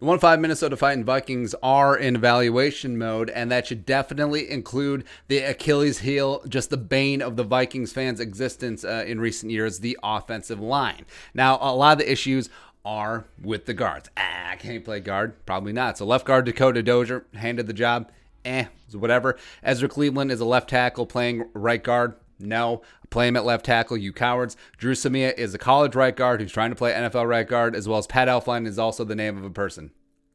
1-5 Minnesota Vikings are in evaluation mode, and that should definitely include the Achilles heel, just the bane of the Vikings fans' existence in recent years, the offensive line. Now, a lot of the issues are with the guards. Can he play guard? Probably not. So left guard Dakota Dozier handed the job. Whatever. Ezra Cleveland is a left tackle playing right guard. No. Play him at left tackle, you cowards. Drew Samia is a college right guard who's trying to play NFL right guard, as well as Pat Elflein is also the name of a person.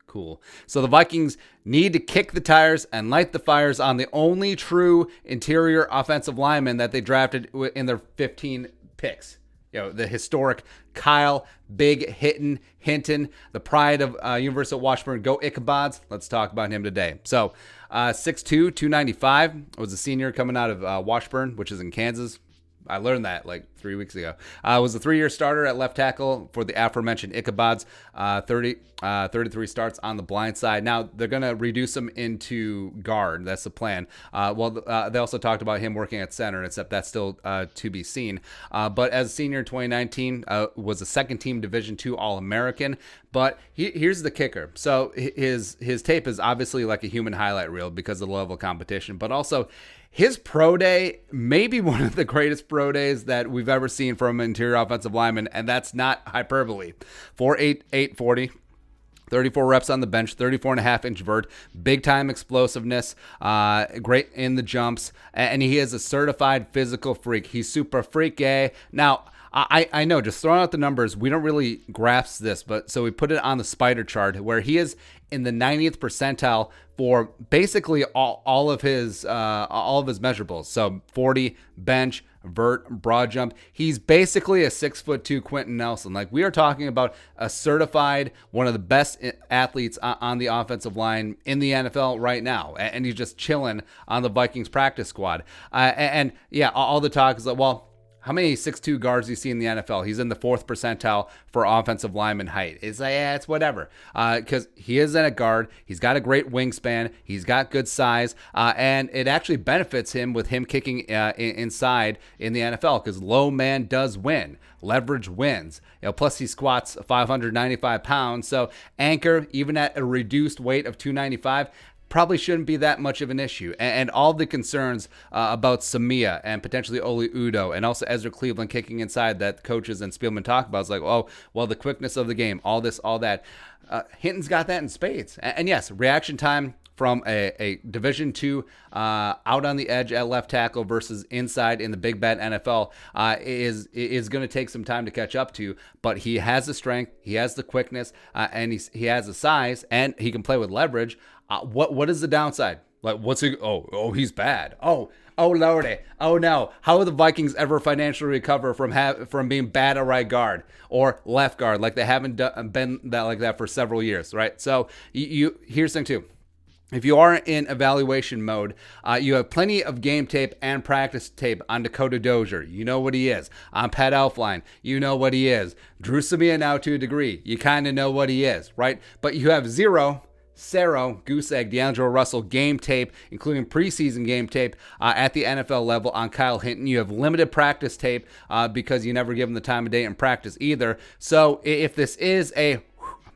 Cool. So the Vikings need to kick the tires and light the fires on the only true interior offensive lineman that they drafted in their 15 picks. The historic Kyle Big Hinton, the pride of University of Washburn. Go Ichabods. Let's talk about him today. So 6'2", 295, was a senior coming out of Washburn, which is in Kansas. I learned that like 3 weeks ago. Was a 3-year starter at left tackle for the aforementioned Ichabods. 33 starts on the blind side. Now, they're going to reduce him into guard. That's the plan. They also talked about him working at center, except that's still to be seen. But as a senior in 2019, was a second-team Division II All-American. But here's the kicker. So his tape is obviously like a human highlight reel because of the level of competition, but also his pro day may be one of the greatest pro days that we've ever seen from an interior offensive lineman, and that's not hyperbole. 4'8", 840. 34 reps on the bench, 34.5-inch vert, big-time explosiveness, great in the jumps, and he is a certified physical freak. He's super freaky. Now, I know, just throwing out the numbers, we don't really grasp this, but so we put it on the spider chart where he is in the 90th percentile for basically all of his measurables. So 40 bench, vert, broad jump. He's basically a 6'2" Quentin Nelson. Like, we are talking about a certified, one of the best athletes on the offensive line in the NFL right now, and he's just chilling on the Vikings practice squad. And yeah, all the talk is like, well, how many 6'2" guards do you see in the NFL? He's in the 4th percentile for offensive lineman height. It's like, it's whatever. Because he is in a guard. He's got a great wingspan. He's got good size. And it actually benefits him with him kicking inside in the NFL because low man does win. Leverage wins. Plus he squats 595 pounds. So anchor, even at a reduced weight of 295, probably shouldn't be that much of an issue. And all the concerns about Samia and potentially Oli Udo and also Ezra Cleveland kicking inside that coaches and Spielman talk about is like, oh, well, the quickness of the game, all this, all that. Hinton's got that in spades. And yes, reaction time from a Division II out on the edge at left tackle versus inside in the Big Bad NFL is going to take some time to catch up to. But he has the strength, he has the quickness, and he has the size, and he can play with leverage. What is the downside? Like, what's he? Oh, he's bad. Oh lordy. Oh no. How will the Vikings ever financially recover from being bad at right guard or left guard? Like, they haven't been that like that for several years, right? So here's the thing too. If you are in evaluation mode, you have plenty of game tape and practice tape on Dakota Dozier. You know what he is. On Pat Elflein, you know what he is. Drew Samia now to a degree. You kind of know what he is, right? But you have zero goose egg, D'Angelo Russell game tape, including preseason game tape at the NFL level on Kyle Hinton. You have limited practice tape because you never give him the time of day in practice either. So if this is a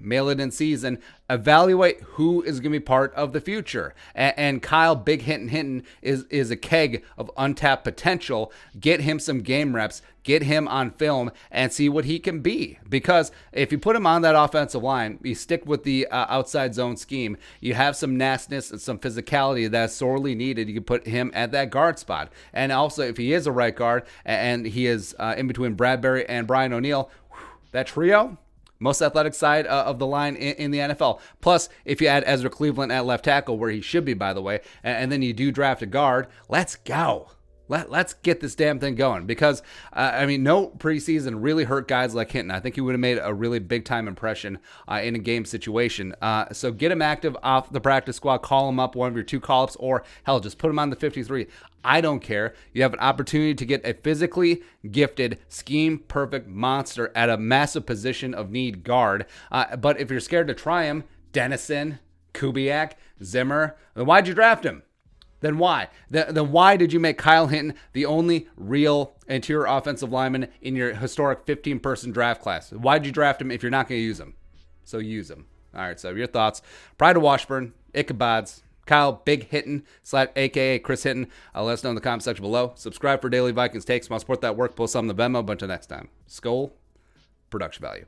mail it in season, evaluate who is going to be part of the future. And Kyle Big Hinton is a keg of untapped potential. Get him some game reps, get him on film, and see what he can be. Because if you put him on that offensive line, you stick with the outside zone scheme, you have some nastiness and some physicality that's sorely needed. You can put him at that guard spot. And also, if he is a right guard and he is in between Bradbury and Brian O'Neill, that trio, most athletic side of the line in the NFL. Plus, if you add Ezra Cleveland at left tackle, where he should be, by the way, and then you do draft a guard, let's go. Let's get this damn thing going because, no preseason really hurt guys like Hinton. I think he would have made a really big-time impression in a game situation. So get him active off the practice squad. Call him up, one of your 2 call-ups, or, hell, just put him on the 53. I don't care. You have an opportunity to get a physically gifted, scheme-perfect monster at a massive position of need guard. But if you're scared to try him, Dennison, Kubiak, Zimmer, then why'd you draft him? Then why? Then why did you make Kyle Hinton the only real interior offensive lineman in your historic 15-person draft class? Why'd you draft him if you're not going to use him? So use him. All right, so your thoughts. Pride of Washburn, Ichabods, Kyle Big Hinton, aka Chris Hinton. Let us know in the comment section below. Subscribe for daily Vikings takes. Want to support that work, post some in the Venmo. But until next time, Skol, production value.